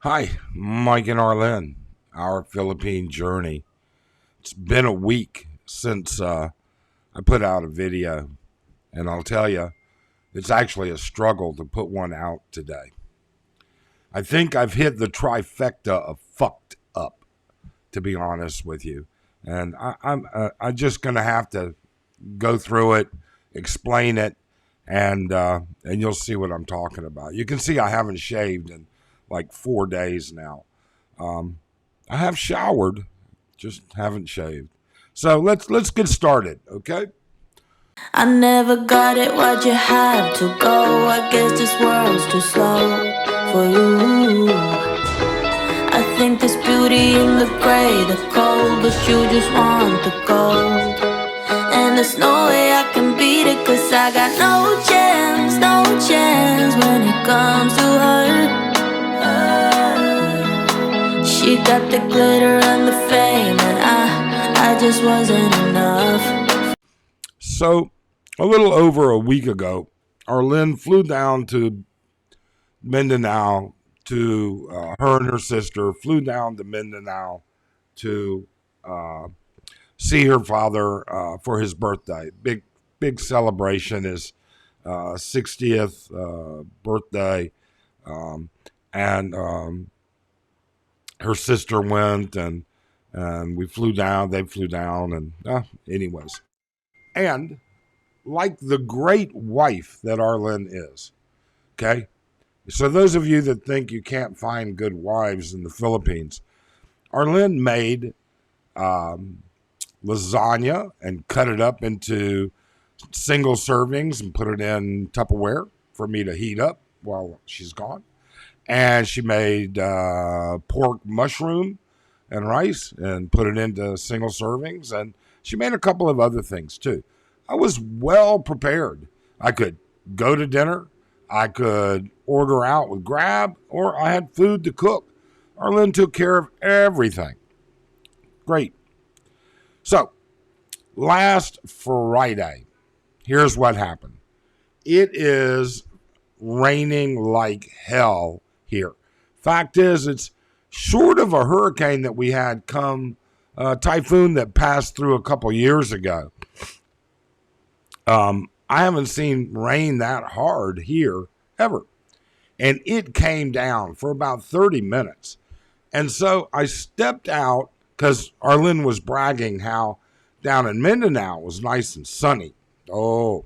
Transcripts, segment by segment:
Hi, Mike and Arlen, our Philippine journey. It's been a week since I put out a video, and I'll tell you, it's actually a struggle to put one out today. I think I've hit the trifecta of fucked up, to be honest with you, and I'm just gonna have to go through it, explain it, and you'll see what I'm talking about. You can see I haven't shaved in like 4 days now. Um, I have showered, just haven't shaved. So let's get started, okay? I never got it, why'd you have to go? I guess this world's too slow for you. I think there's beauty in the gray, the cold, but you just want the gold. And there's no way I can beat it, cause I got no chance, no chance when it comes to her. She got the glitter and the fame, and I just wasn't enough. So a little over a week ago, Arlene flew down to Mindanao to her and her sister flew down to Mindanao to uh, see her father for his birthday. Big celebration, his 60th birthday, um, and her sister went, and we flew down. They flew down, and anyways, and like the great wife that Arlen is, okay. So those of you that think you can't find good wives in the Philippines, Arlen made um, lasagna and cut it up into single servings and put it in Tupperware for me to heat up while she's gone. And she made pork mushroom and rice and put it into single servings. And she made a couple of other things too. I was well prepared. I could go to dinner, I could order out with Grab, or I had food to cook. Arlen took care of everything. Great. So, last Friday, here's what happened. It is raining like hell here. Fact is, it's short of a hurricane that we had come typhoon that passed through a couple years ago. I haven't seen rain that hard here ever. And it came down for about 30 minutes. And so I stepped out because Arlen was bragging how down in Mindanao it was nice and sunny. Oh,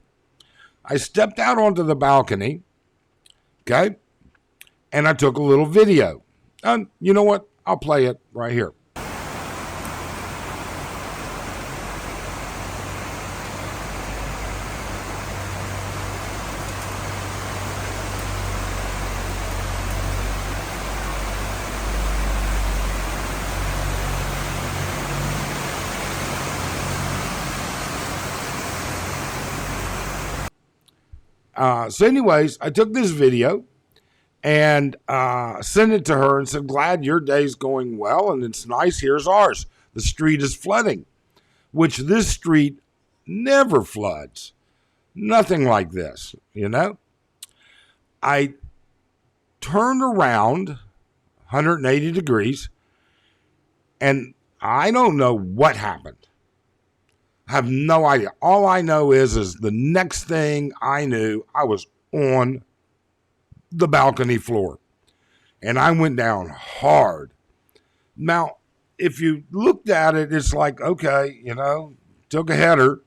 I stepped out onto the balcony, okay, and I took a little video. And you know what? I'll play it right here. Anyways, I took this video and sent it to her and said, glad your day's going well and it's nice. Here's ours. The street is flooding, which this street never floods. Nothing like this, you know? I turned around 180 degrees and I don't know what happened. I have no idea. All I know is the next thing I knew, I was on the balcony floor and I went down hard. Now, if you looked at it, it's like, okay, took a header.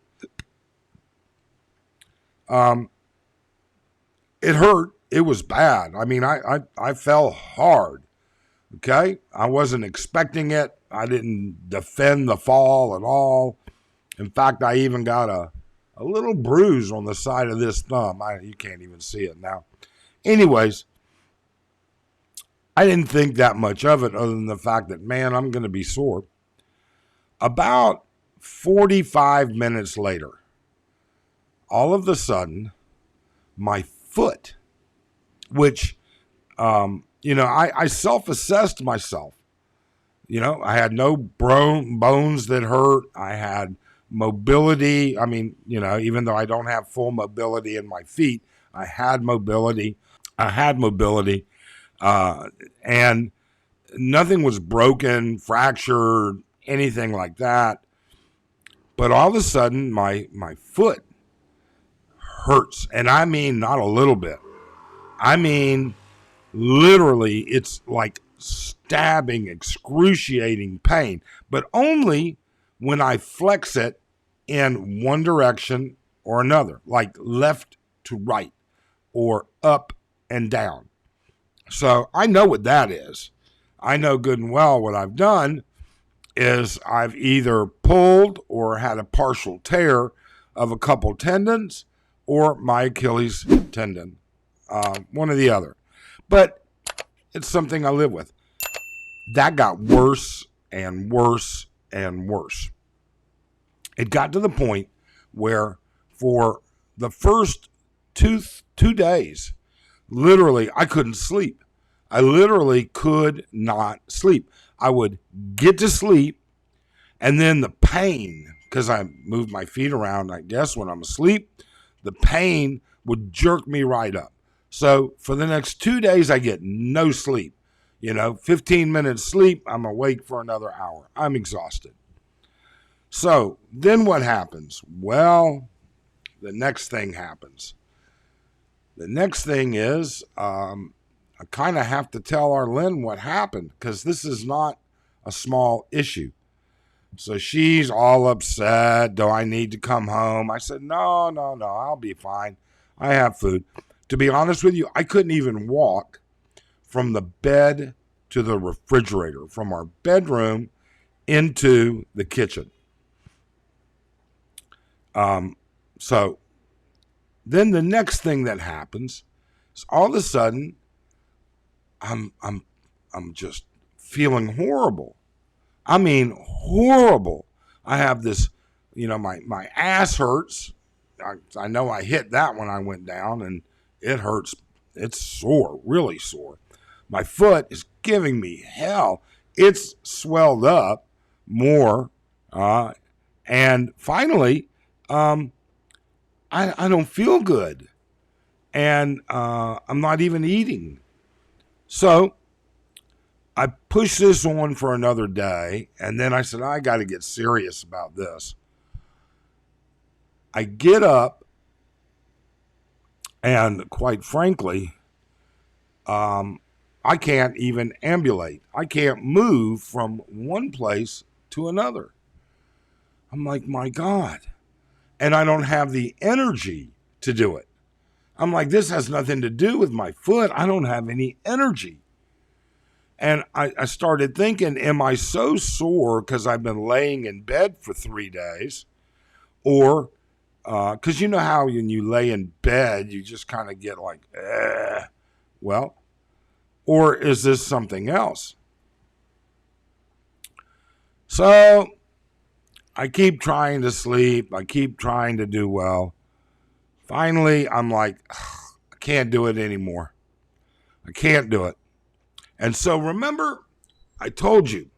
Um, it hurt. It was bad. I mean, I fell hard. Okay. I wasn't expecting it. I didn't defend the fall at all. In fact, I even got a little bruise on the side of this thumb. You can't even see it now. Anyways, I didn't think that much of it other than the fact that, man, I'm going to be sore. About 45 minutes later, all of a sudden, my foot, which, I self-assessed myself. I had no bones that hurt. I had mobility. I mean, even though I don't have full mobility in my feet, I had mobility. And Nothing was broken, fractured, anything like that. But all of a sudden, my foot hurts. And I mean, not a little bit. I mean, literally, it's like stabbing, excruciating pain, but only when I flex it in one direction or another, like left to right or up and down. So I know what that is. I know good and well what I've done is I've either pulled or had a partial tear of a couple tendons or my Achilles tendon, one or the other. But it's something I live with. That got worse and worse and worse. It got to the point where for the first two days, literally, I couldn't sleep. I literally could not sleep. I would get to sleep, and then the pain, because I moved my feet around, I guess, when I'm asleep, the pain would jerk me right up. So for the next 2 days, I get no sleep. 15 minutes sleep, I'm awake for another hour. I'm exhausted. So then what happens? Well, the next thing happens. The next thing is I kind of have to tell Arlene what happened because this is not a small issue. So she's all upset. Do I need to come home? I said, no, I'll be fine. I have food. To be honest with you, I couldn't even walk from the bed to the refrigerator, from our bedroom into the kitchen. So then the next thing that happens is all of a sudden I'm just feeling horrible. I mean, horrible. I have this, my ass hurts. I know I hit that when I went down, and it hurts. It's sore, really sore. My foot is giving me hell. It's swelled up more. And finally, I don't feel good. And I'm not even eating. So I pushed this on for another day, and then I said, I got to get serious about this. I get up, and quite frankly, I can't even ambulate. I can't move from one place to another. I'm like, my God. And I don't have the energy to do it. I'm like, this has nothing to do with my foot. I don't have any energy. And I started thinking, am I so sore because I've been laying in bed for 3 days? Or, because you know how when you lay in bed, you just kind of get like, well, or is this something else? So I keep trying to sleep. I keep trying to do well. Finally, I'm like, I can't do it anymore. I can't do it. And so remember, I told you,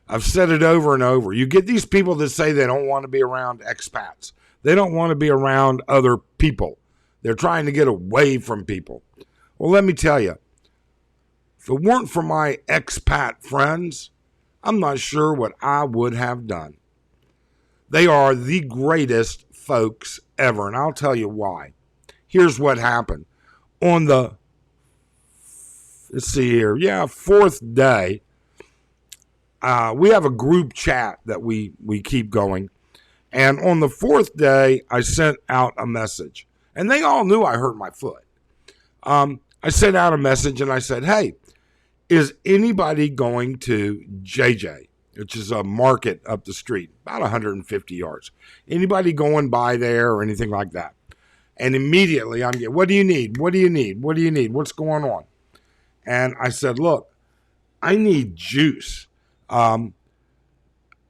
I've said it over and over. You get these people that say they don't want to be around expats. They don't want to be around other people. They're trying to get away from people. Well, let me tell you, if it weren't for my expat friends, I'm not sure what I would have done. They are the greatest folks ever, and I'll tell you why. Here's what happened. On the, let's see here, fourth day, we have a group chat that we keep going. And on the fourth day, I sent out a message. And they all knew I hurt my foot. I sent out a message and I said, hey, is anybody going to JJ, which is a market up the street, about 150 yards? Anybody going by there or anything like that? And immediately I'm getting, what do you need? What do you need? What do you need? What's going on? And I said, look, I need juice. I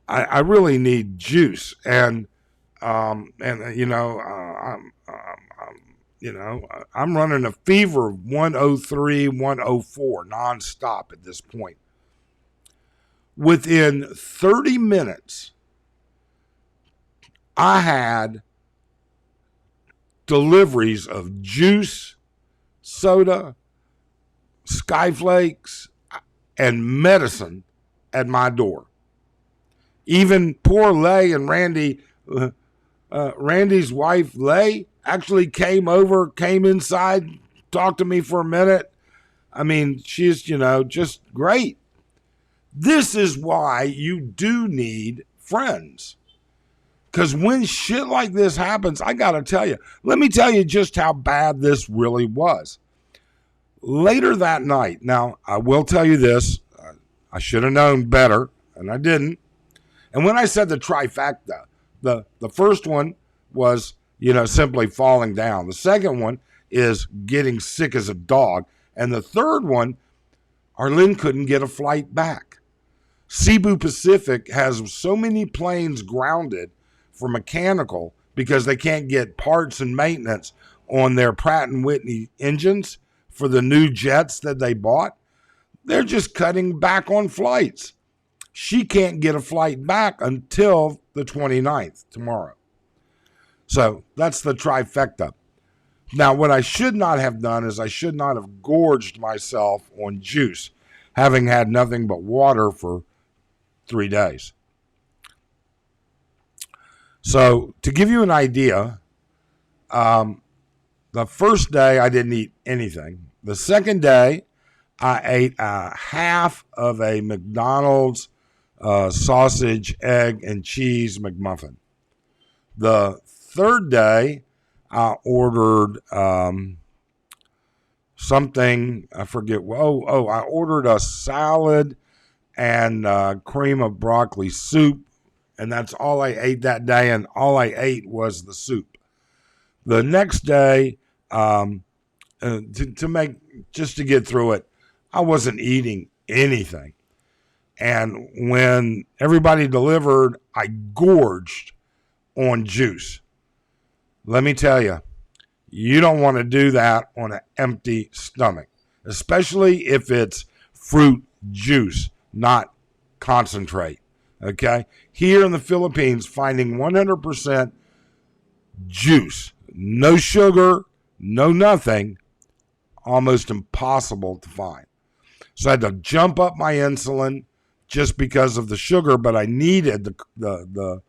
really need juice. And I'm running a fever of 103, 104 nonstop at this point. Within 30 minutes, I had deliveries of juice, soda, Skyflakes, and medicine at my door. Even poor Lay and Randy, Randy's wife, Lay, actually came inside, talked to me for a minute. I mean, she's, just great. This is why you do need friends. Because when shit like this happens, I got to tell you, let me tell you just how bad this really was. Later that night, now I will tell you this, I should have known better, and I didn't. And when I said the trifecta, the first one was, simply falling down. The second one is getting sick as a dog. And the third one, Arlene couldn't get a flight back. Cebu Pacific has so many planes grounded for mechanical because they can't get parts and maintenance on their Pratt & Whitney engines for the new jets that they bought. They're just cutting back on flights. She can't get a flight back until the 29th, tomorrow. So that's the trifecta. Now, what I should not have done is I should not have gorged myself on juice, having had nothing but water for 3 days. So to give you an idea, the first day I didn't eat anything. The second day, I ate half of a McDonald's sausage, egg, and cheese McMuffin. The third day, I ordered something, I forget. I ordered a salad and cream of broccoli soup, and that's all I ate that day, and all I ate was the soup. The next day, to get through it, I wasn't eating anything. And when everybody delivered, I gorged on juice. Let me tell you, you don't want to do that on an empty stomach, especially if it's fruit juice, not concentrate. Okay? Here in the Philippines, finding 100% juice, no sugar, no nothing, almost impossible to find. So I had to jump up my insulin just because of the sugar, but I needed the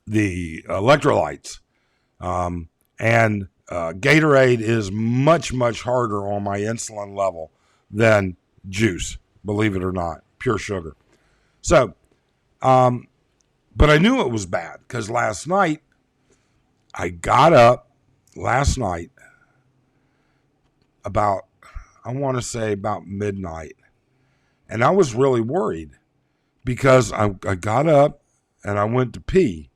electrolytes. And Gatorade is much, much harder on my insulin level than juice, believe it or not, pure sugar. So, but I knew it was bad because last night I got up about, I want to say about midnight. And I was really worried because I got up and I went to pee.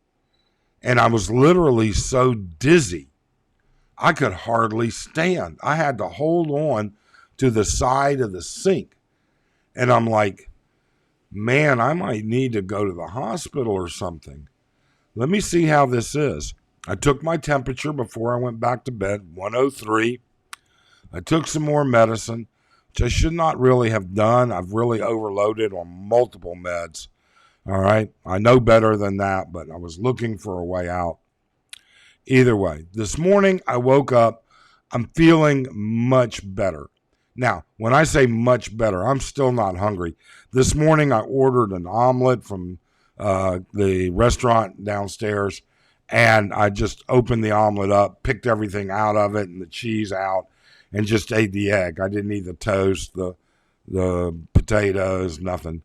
And I was literally so dizzy, I could hardly stand. I had to hold on to the side of the sink. And I'm like, man, I might need to go to the hospital or something. Let me see how this is. I took my temperature before I went back to bed, 103. I took some more medicine, which I should not really have done. I've really overloaded on multiple meds. All right. I know better than that, but I was looking for a way out. Either way, this morning I woke up. I'm feeling much better. Now, when I say much better, I'm still not hungry. This morning I ordered an omelet from the restaurant downstairs, and I just opened the omelet up, picked everything out of it and the cheese out, and just ate the egg. I didn't eat the toast, the potatoes, nothing.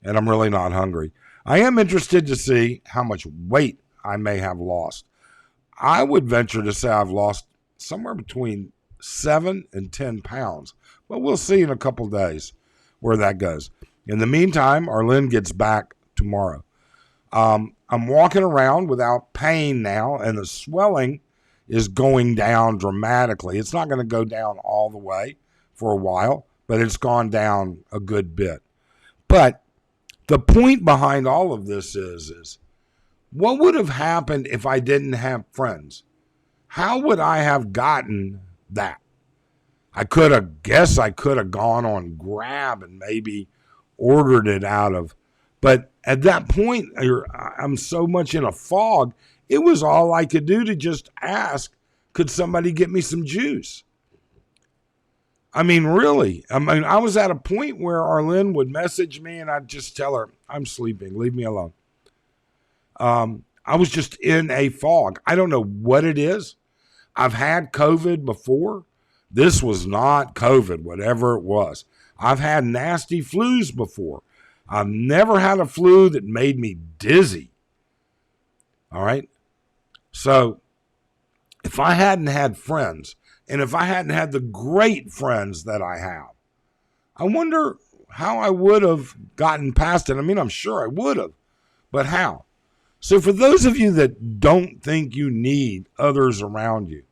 And I'm really not hungry. I am interested to see how much weight I may have lost. I would venture to say I've lost somewhere between 7 and 10 pounds, but we'll see in a couple days where that goes. In the meantime, Arlene gets back tomorrow. I'm walking around without pain now, and the swelling is going down dramatically. It's not going to go down all the way for a while, but it's gone down a good bit. But the point behind all of this is what would have happened if I didn't have friends? How would I have gotten that? I could have gone on Grab and maybe ordered it out of, but at that point, I'm so much in a fog, it was all I could do to just ask, could somebody get me some juice? I mean, really. I mean, I was at a point where Arlene would message me and I'd just tell her, I'm sleeping, leave me alone. I was just in a fog. I don't know what it is. I've had COVID before. This was not COVID, whatever it was. I've had nasty flus before. I've never had a flu that made me dizzy. All right. So if I hadn't had friends, and if I hadn't had the great friends that I have, I wonder how I would have gotten past it. I mean, I'm sure I would have, but how? So for those of you that don't think you need others around you,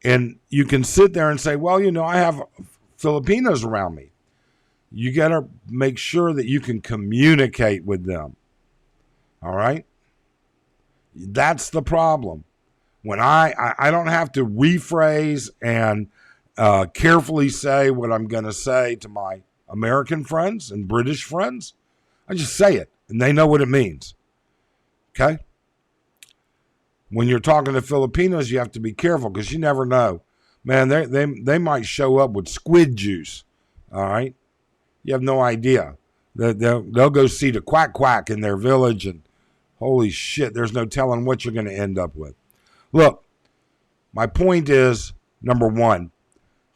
and you can sit there and say, well, I have Filipinos around me. You got to make sure that you can communicate with them. All right? That's the problem. When I don't have to rephrase and carefully say what I'm going to say to my American friends and British friends, I just say it, and they know what it means. Okay? When you're talking to Filipinos, you have to be careful because you never know. Man, they might show up with squid juice. All right? You have no idea. They'll go see the quack quack in their village, and holy shit, there's no telling what you're going to end up with. Look, my point is, number one,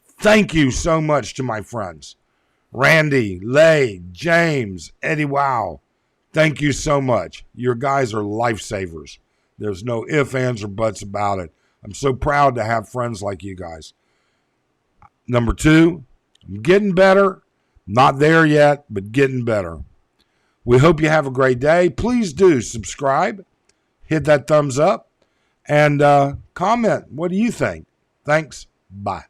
thank you so much to my friends. Randy, Lay, James, Eddie Wow. Thank you so much. Your guys are lifesavers. There's no ifs, ands, or buts about it. I'm so proud to have friends like you guys. Number two, I'm getting better. Not there yet, but getting better. We hope you have a great day. Please do subscribe, hit that thumbs up, and comment. What do you think? Thanks. Bye.